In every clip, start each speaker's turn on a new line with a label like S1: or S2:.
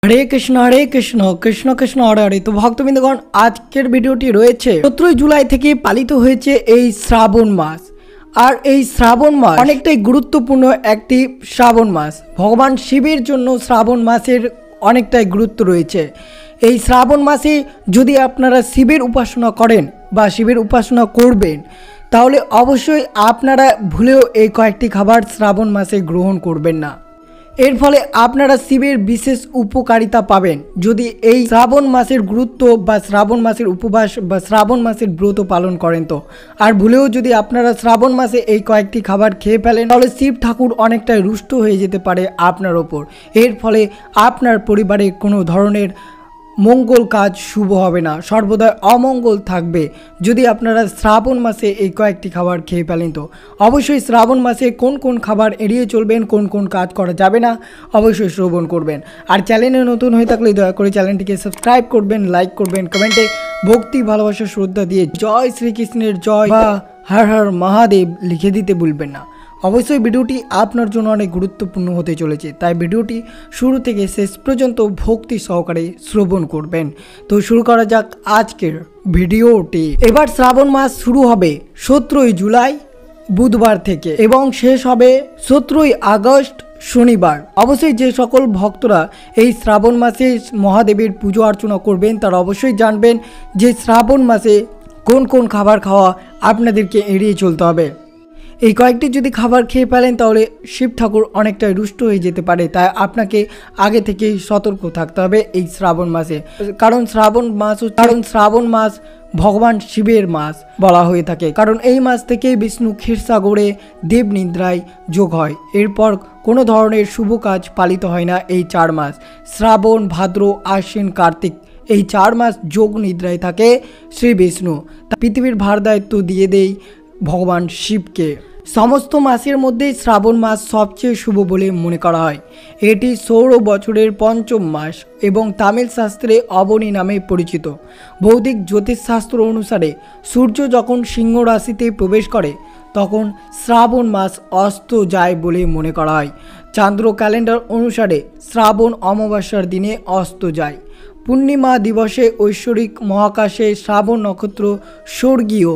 S1: হরে কৃষ্ণ কৃষ্ণ কৃষ্ণ হরে হরে। তো ভক্তবৃন্দগণ, আজকের ভিডিওটি রয়েছে 17 জুলাই থেকে পালিত হয়েছে এই শ্রাবণ মাস। আর এই শ্রাবণ মাস অনেকটাই গুরুত্বপূর্ণ একটি শ্রাবণ মাস। ভগবান শিবের জন্য শ্রাবণ মাসের অনেকটাই গুরুত্ব রয়েছে। এই শ্রাবণ মাসে যদি আপনারা শিবের উপাসনা করেন বা শিবের উপাসনা করবেন, তাহলে অবশ্যই আপনারা ভুলেও এই কয়েকটি খাবার শ্রাবণ মাসে গ্রহণ করবেন না। এর ফলে আপনারা শিবের বিশেষ উপকারিতা পাবেন যদি এই শ্রাবণ মাসের গুরুত্ব বা শ্রাবণ মাসের উপবাস বা শ্রাবণ মাসের ব্রত পালন করেন। তো আর ভুলেও যদি আপনারা শ্রাবণ মাসে এই কয়েকটি খাবার খেয়ে ফেলেন, তাহলে শিব ঠাকুর অনেকটাই রুষ্ট হয়ে যেতে পারে আপনার ওপর। এর ফলে আপনার পরিবারে কোনো ধরনের মঙ্গল কাজ শুভ হবে না, সর্বদা অমঙ্গল থাকবে যদি আপনারা শ্রাবণ মাসে এই কয়েকটি খাবার খেয়ে ফেলেন। তো অবশ্যই শ্রাবণ মাসে কোন কোন খাবার এড়িয়ে চলবেন, কোন কোন কাজ করা যাবে না, অবশ্যই শ্রবণ করবেন। আর চ্যানেলে নতুন হয়ে থাকলে দয়া করে চ্যানেলটিকে সাবস্ক্রাইব করবেন, লাইক করবেন, কমেন্টে ভক্তি ভালোবাসা শ্রদ্ধা দিয়ে জয় শ্রীকৃষ্ণের জয় বা হর হর মহাদেব লিখে দিতে ভুলবেন না। অবশ্যই ভিডিওটি আপনার জন্য অনেক গুরুত্বপূর্ণ হতে চলেছে, তাই ভিডিওটি শুরু থেকে শেষ পর্যন্ত ভক্তি সহকারে শ্রবণ করবেন। তো শুরু করা যাক আজকের ভিডিওটি। এবার শ্রাবণ মাস শুরু হবে 17 জুলাই বুধবার থেকে এবং শেষ হবে 17 আগস্ট শনিবার। অবশ্যই যে সকল ভক্তরা এই শ্রাবণ মাসে মহাদেবের পুজো অর্চনা করবেন, তারা অবশ্যই জানবেন যে শ্রাবণ মাসে কোন কোন খাবার খাওয়া আপনাদেরকে এড়িয়ে চলতে হবে। এই কয়েকটি যদি খাবার খেয়ে ফেলেন, তাহলে শিব ঠাকুর অনেকটাই রুষ্ট হয়ে যেতে পারে। তাই আপনাকে আগে থেকেই সতর্ক থাকতে হবে এই শ্রাবণ মাসে। কারণ শ্রাবণ মাস ভগবান শিবের মাস বলা হয়ে থাকে। কারণ এই মাস থেকেই বিষ্ণু ক্ষীরসাগরে দেব নিদ্রায় যোগ হয়। এরপর কোনো ধরনের শুভ কাজ পালিত হয় না এই 4 মাস, শ্রাবণ, ভাদ্র, আশ্বিন, কার্তিক। এই 4 মাস যোগ নিদ্রায় থাকে শ্রী বিষ্ণু। পৃথিবীর ভার দায়িত্ব দিয়ে দেয় ভগবান শিবকে। সমস্ত মাসের মধ্যে শ্রাবণ মাস সবচেয়ে শুভ বলে মনে করা হয়। এটি সৌর বছরের 5ম মাস এবং তামিল শাস্ত্রে অবনী নামে পরিচিত। বৌদ্ধিক জ্যোতিষশাস্ত্র অনুসারে সূর্য যখন সিংহ রাশিতে প্রবেশ করে, তখন শ্রাবণ মাস অস্ত যায় বলে মনে করা হয়। চান্দ্র ক্যালেন্ডার অনুসারে শ্রাবণ অমাবস্যার দিনে অস্ত যায়। পূর্ণিমা দিবসে ঐশ্বরিক মহাকাশে শ্রাবণ নক্ষত্র স্বর্গীয়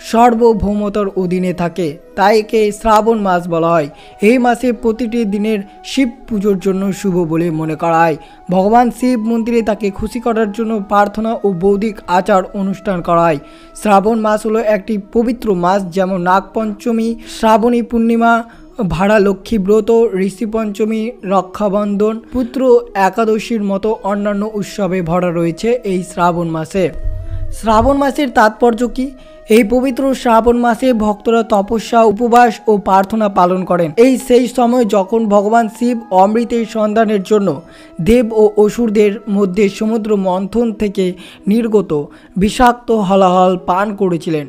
S1: সার্বভৌমতার অধীনে থাকে, তাই একে শ্রাবণ মাস বলা হয়। এই মাসে প্রতিটি দিনের শিব পুজোর জন্য শুভ বলে মনে করা হয়। ভগবান শিব মন্দিরে তাকে খুশি করার জন্য প্রার্থনা ও বৌদ্ধিক আচার অনুষ্ঠান করা হয়। শ্রাবণ মাস হলো একটি পবিত্র মাস, যেমন নাগপঞ্চমী, শ্রাবণী পূর্ণিমা, ভাড়া লক্ষ্মী ব্রত, ঋষি পঞ্চমী, রক্ষাবন্ধন, পুত্র একাদশীর মতো অন্যান্য উৎসবে ভরা রয়েছে এই শ্রাবণ মাসে। শ্রাবণ মাসের তাৎপর্য কি? এই পবিত্র শ্রাবণ মাসে ভক্তরা তপস্যা, উপবাস ও প্রার্থনা পালন করেন। এই সেই সময় যখন ভগবান শিব অমৃতের সন্ধানের জন্য দেব ও অসুরদের মধ্যে সমুদ্র মন্থন থেকে নির্গত বিষাক্ত হলাহল পান করেছিলেন।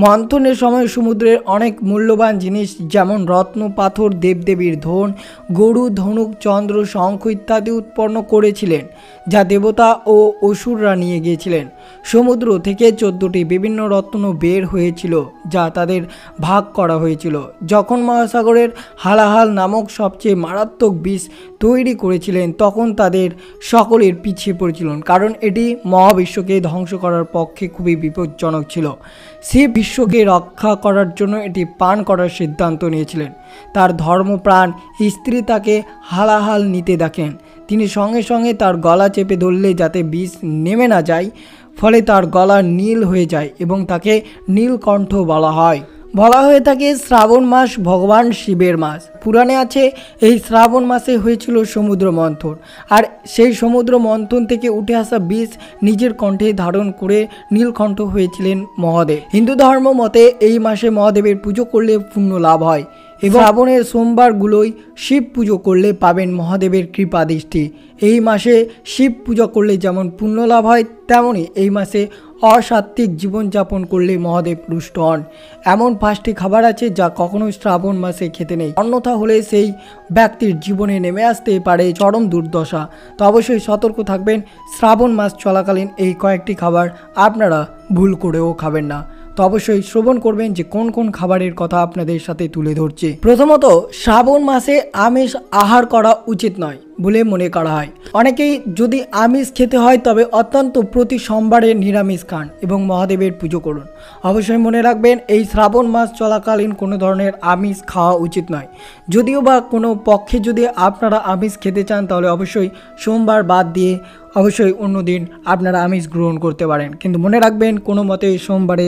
S1: মন্থনের সময় সমুদ্রের অনেক মূল্যবান জিনিস যেমন রত্ন, পাথর, দেবদেবীর ধন, গরু, ধনুক, চন্দ্র, শঙ্খ ইত্যাদি উৎপন্ন করেছিলেন, যা দেবতা ও অসুররা নিয়ে গিয়েছিলেন। সমুদ্র থেকে 14টি বিভিন্ন রত্ন বের হয়েছিল, যা তাদের ভাগ করা হয়েছিল। যখন মহাসাগরের হালাহাল নামক সবচেয়ে মারাত্মক বিষ তৈরি করেছিলেন, তখন তাদের সকলের পিছিয়ে পড়েছিলেন, কারণ এটি মহাবিশ্বকে ধ্বংস করার পক্ষে খুবই বিপজ্জনক ছিল। শিব বিশ্বকে রক্ষা করার জন্য এটি পান করার সিদ্ধান্ত নিয়েছিলেন। তার ধর্মপ্রাণ স্ত্রী তাকে হালাহাল নিতে দেখেন। তিনি সঙ্গে সঙ্গে তার গলা চেপে ধরলে যাতে বিষ নেমে না যায়, ফলে তার গলা নীল হয়ে যায় এবং তাকে নীলকণ্ঠ বলা হয়। বলা হয়ে থাকে শ্রাবণ মাস ভগবান শিবের মাস। পুরাণে আছে এই শ্রাবণ মাসে হয়েছিল সমুদ্র মন্থন, আর সেই সমুদ্র মন্থন থেকে উঠে আসা বিষ নিজের কণ্ঠে ধারণ করে নীলকণ্ঠ হয়েছিলেন মহাদেব। হিন্দু ধর্ম মতে এই মাসে মহাদেবের পুজো করলে পুণ্য লাভ হয় এবং শ্রাবণের সোমবারগুলোই শিব পুজো করলে পাবেন মহাদেবের কৃপা দৃষ্টি। এই মাসে শিব পূজা করলে যেমন পুণ্য লাভ হয়, তেমনই এই মাসে অসাত্ত্বিক জীবনযাপন করলে মহাদেব রুষ্ট হন। এমন 5টি খাবার আছে যা কখনোই শ্রাবণ মাসে খেতে নেই, অন্যথা হলে সেই ব্যক্তির জীবনে নেমে আসতে পারে চরম দুর্দশা। তো অবশ্যই সতর্ক থাকবেন, শ্রাবণ মাস চলাকালীন এই কয়েকটি খাবার আপনারা ভুল করেও খাবেন না। তো অবশ্যই শ্রবণ করবেন যে কোন কোন খাবারের কথা আপনাদের সাথে তুলে ধরছে। প্রথমত, শ্রাবণ মাসে আমিষ আহার করা উচিত নয়। বলে মনে করা হয়। অনেকেই যদি আমিষ খেতে হয় তবে অত্যন্ত প্রতি সোমবারে নিরামিষ খান এবং মহাদেবের পুজো করুন। অবশ্যই মনে রাখবেন এই শ্রাবণ মাস চলাকালীন কোনো ধরনের আমিষ খাওয়া উচিত নয়। যদিও বা কোনো পক্ষে যদি আপনারা আমিষ খেতে চান তাহলে অবশ্যই সোমবার বাদ দিয়ে অবশ্যই অন্য দিন আপনারা আমিষ গ্রহণ করতে পারেন, কিন্তু মনে রাখবেন কোনো মতে সোমবারে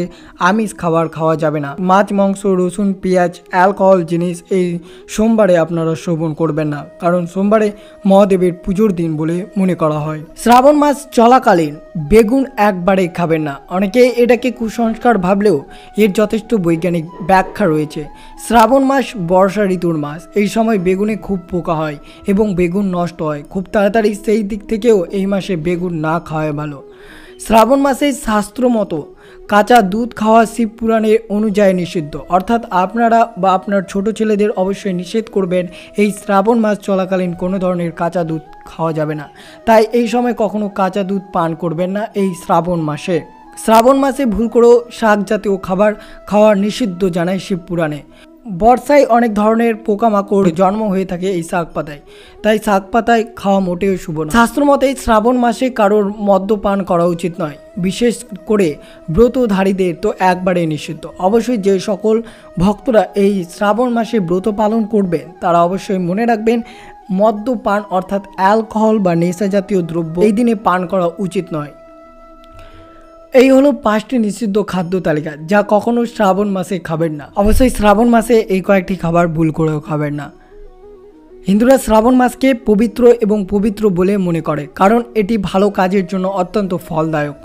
S1: আমিষ খাওয়া যাবে না। মাছ, মাংস, রসুন, পেঁয়াজ, অ্যালকোহল জিনিস এই সোমবারে আপনারা সেবন করবেন না, কারণ সোমবারে মহাদেবের পুজোর দিন বলে মনে করা হয়। শ্রাবণ মাস চলাকালীন বেগুন একবারে খাবেন না। অনেকে এটাকে কুসংস্কার ভাবলেও এর যথেষ্ট বৈজ্ঞানিক ব্যাখ্যা রয়েছে। শ্রাবণ মাস বর্ষা ঋতুর মাস, এই সময় বেগুনে খুব পোকা হয় এবং বেগুন নষ্ট হয় খুব তাড়াতাড়ি। সেই দিক থেকেও এই মাসে বেগুন না খাওয়াই ভালো। শ্রাবণ মাসে শাস্ত্র মতো কাঁচা দুধ খাওয়া শিব পুরাণের অনুযায়ী নিষিদ্ধ, অর্থাৎ আপনারা বা আপনার ছোট ছেলেদের অবশ্যই নিষেধ করবেন এই শ্রাবণ মাস চলাকালীন কোনো ধরনের কাঁচা দুধ খাওয়া যাবে না। তাই এই সময় কখনো কাঁচা দুধ পান করবেন না এই শ্রাবণ মাসে। শ্রাবণ মাসে ভুল করেও শাক জাতীয় খাবার খাওয়া নিষিদ্ধ জানায় শিব পুরাণে। বর্ষায় অনেক ধরনের পোকামাকড় জন্ম হয়ে থাকে এই শাক পাতায়, তাই শাক পাতায় খাওয়া মোটেও শুভ না। শাস্ত্র মতে শ্রাবণ মাসে কারোর মদ্যপান করা উচিত নয়, বিশেষ করে ব্রতধারীদের তো একবারে নিষিদ্ধ। অবশ্যই যে সকল ভক্তরা এই শ্রাবণ মাসে ব্রত পালন করবেন তারা অবশ্যই মনে রাখবেন মদ্যপান অর্থাৎ অ্যালকোহল বা নেশা জাতীয় দ্রব্য এই দিনে পান করা উচিত নয়। এই হলো 5টি নিষিদ্ধ খাদ্য তালিকা যা কখনো শ্রাবণ মাসে খাবেন না। অবশ্যই শ্রাবণ মাসে এই কয়েকটি খাবার ভুল করেও খাবেন না। হিন্দুরা শ্রাবণ মাসকে পবিত্র এবং পবিত্র বলে মনে করে, কারণ এটি ভালো কাজের জন্য অত্যন্ত ফলদায়ক।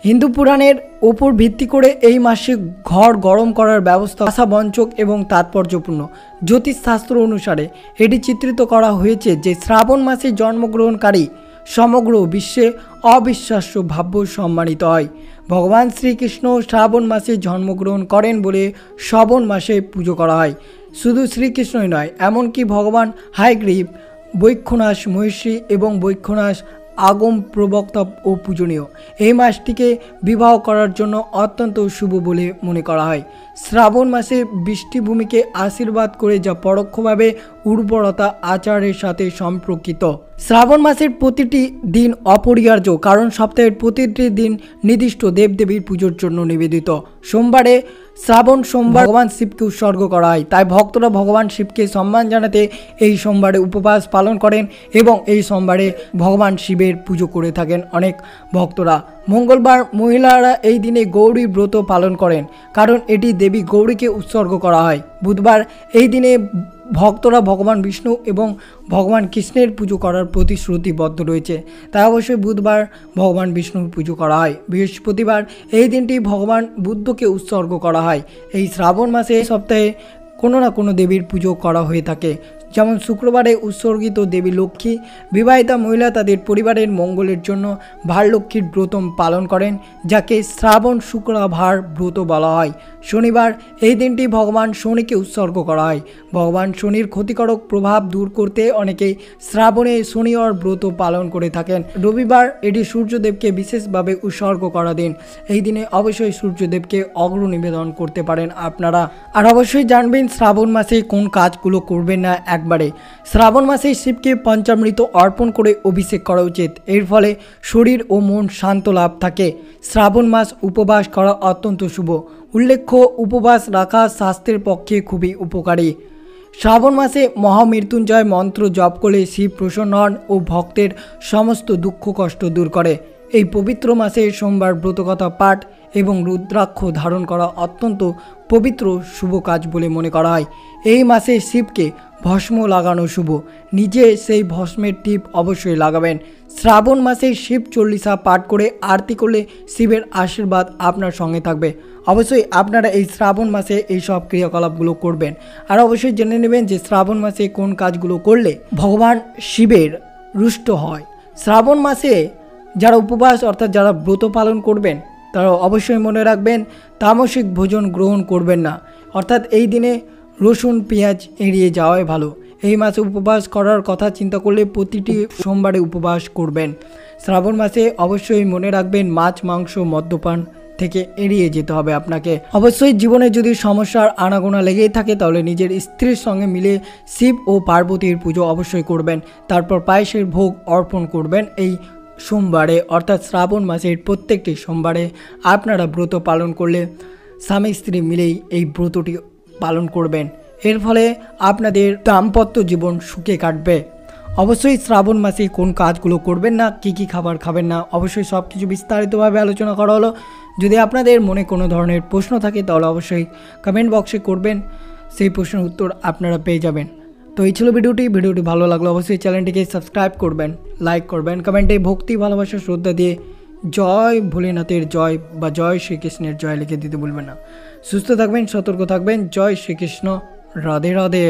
S1: হিন্দু পুরাণের ওপর ভিত্তি করে এই মাসে ঘর গরম করার ব্যবস্থা আশাবঞ্চক এবং তাৎপর্যপূর্ণ। জ্যোতিষশাস্ত্র অনুসারে এটি চিত্রিত করা হয়েছে যে শ্রাবণ মাসে জন্মগ্রহণকারী সমগ্র বিশ্বে অবিশ্বাস্য ভাব্য সম্মানিত হয়। ভগবান শ্রীকৃষ্ণ শ্রাবণ মাসে জন্মগ্রহণ করেন বলে শ্রাবণ মাসে পুজো করা হয়। শুধু শ্রীকৃষ্ণই নয়, এমনকি ভগবান হায়গ্রীব, বৈক্ষনাশ মহিষী এবং বৈক্ষনাশ আগম প্রবক্তা ও পূজনীয়। এই মাসটিকে বিবাহ করার জন্য অত্যন্ত শুভ বলে মনে করা হয়। শ্রাবণ মাসে বৃষ্টিভূমিকে আশীর্বাদ করে, যা পরোক্ষভাবে উর্বরতা আচারের সাথে সম্পর্কিত। শ্রাবণ মাসের প্রতিটি দিন অপরিহার্য, কারণ সপ্তাহের প্রতিটি দিন নির্দিষ্ট দেবদেবীর পুজোর জন্য নিবেদিত। সোমবারে শ্রাবণ সোমবার ভগবান শিবকে উৎসর্গ করা হয়, তাই ভক্তরা ভগবান শিবকে সম্মান জানাতে এই সোমবারে উপবাস পালন করেন এবং এই সোমবারে ভগবান শিবের পুজো করে থাকেন অনেক ভক্তরা। মঙ্গলবার মহিলারা এই দিনে গৌরী ব্রত পালন করেন, কারণ এটি দেবী গৌরীকে উৎসর্গ করা হয়। বুধবার এই দিনে ভক্তরা ভগবান বিষ্ণু এবং ভগবান কৃষ্ণের পুজো করার প্রতিশ্রুতিবদ্ধ রয়েছে, তাই অবশ্যই বুধবার ভগবান বিষ্ণুর পুজো করা হয়। বৃহস্পতিবার এই দিনটি ভগবান বুদ্ধকে উৎসর্গ করা হয়। এই শ্রাবণ মাসে সপ্তাহে কোনো না কোনো দেবীর পুজো করা হয়ে থাকে, যেমন শুক্রবারে উৎসর্গিত দেবী লক্ষ্মী। বিবাহিতা মহিলা তাদের পরিবারের মঙ্গলের জন্য ভারলক্ষ্মীর ব্রত পালন করেন, যাকে শ্রাবণ শুক্রবার ব্রত বলা হয়। শনিবার এই দিনটি ভগবান শনিকে উৎসর্গ করা হয়। ভগবান শনির ক্ষতিকারক প্রভাব দূর করতে অনেকেই শ্রাবণে শনিবার ব্রত পালন করে থাকেন। রবিবার এটি সূর্যদেবকে বিশেষভাবে উৎসর্গ করা দিন। এই দিনে অবশ্যই সূর্যদেবকে অগ্র নিবেদন করতে পারেন আপনারা। আর অবশ্যই জানবেন শ্রাবণ মাসে কোন কাজগুলো করবেন না একবারে। শ্রাবণ মাসে শিবকে পঞ্চামৃত অর্পণ করে অভিষেক করা উচিত, এর ফলে শরীর ও মন শান্ত লাভ থাকে। শ্রাবণ মাস উপবাস করা অত্যন্ত শুভ। উল্লেখ্য, উপবাস রাখা স্বাস্থ্যের পক্ষে খুবই উপকারী। শ্রাবণ মাসে মহামৃত্যুঞ্জয় মন্ত্র জপ করলে শিব প্রসন্ন হন ও ভক্তের সমস্ত দুঃখ কষ্ট দূর করে। এই পবিত্র মাসে সোমবার ব্রতকথা পাঠ এবং রুদ্রাক্ষ ধারণ করা অত্যন্ত পবিত্র শুভ কাজ বলে মনে করা হয়। এই মাসে শিবকে ভস্ম লাগানো শুভ, নিজে সেই ভস্মের টিপ অবশ্যই লাগাবেন। শ্রাবণ মাসে শিব চল্লিশা পাঠ করে আরতি করলে শিবের আশীর্বাদ আপনার সঙ্গে থাকবে। অবশ্যই আপনারা এই শ্রাবণ মাসে এই সব ক্রিয়াকলাপগুলো করবেন। আর অবশ্যই জেনে নেবেন যে শ্রাবণ মাসে কোন কাজগুলো করলে ভগবান শিবের রুষ্ট হয়। শ্রাবণ মাসে যারা উপবাস অর্থাৎ যারা ব্রত পালন করবেন তারা অবশ্যই মনে রাখবেন তামসিক ভোজন গ্রহণ করবেন না, অর্থাৎ এই দিনে রসুন পেঁয়াজ এড়িয়ে যাওয়াই ভালো। এই মাসে উপবাস করার কথা চিন্তা করলে প্রতিটি সোমবারে উপবাস করবেন। শ্রাবণ মাসে অবশ্যই মনে রাখবেন মাছ মাংস মদ্যপান থেকে এড়িয়ে যেতে হবে আপনাকে। অবশ্যই জীবনে যদি সমস্যার আনাগোনা লেগেই থাকে তাহলে নিজের স্ত্রীর সঙ্গে মিলে শিব ও পার্বতীর পুজো অবশ্যই করবেন। তারপর পায়েসের ভোগ অর্পণ করবেন। এই সোমবারে অর্থাৎ শ্রাবণ মাসের প্রত্যেকটি সোমবারে আপনারা ব্রত পালন করলে স্বামী স্ত্রী মিলেই এই ব্রতটি পালন করবেন। এর ফলে আপনাদের দাম্পত্য জীবন সুখে কাটবে। অবশ্যই শ্রাবণ মাসে কোন কাজগুলো করবেন না, কি খাবার খাবেন না, অবশ্যই সব কিছু বিস্তারিতভাবে আলোচনা করা হলো। যদি আপনাদের মনে কোনো ধরনের প্রশ্ন থাকে তাহলে অবশ্যই কমেন্ট বক্সে করবেন, সেই প্রশ্নের উত্তর আপনারা পেয়ে যাবেন। তো এই ছিল ভিডিওটি ভালো লাগলো অবশ্যই চ্যানেলটিকে সাবস্ক্রাইব করবেন, লাইক করবেন, কমেন্টে ভক্তি ভালোবাসা শ্রদ্ধা দিয়ে জয় ভোলেনাথের জয় বা জয় শ্রীকৃষ্ণের জয় লিখে দিতে ভুলবেন না। সুস্থ থাকবেন, সতর্ক থাকবেন। জয় শ্রীকৃষ্ণ, রাধে রাধে।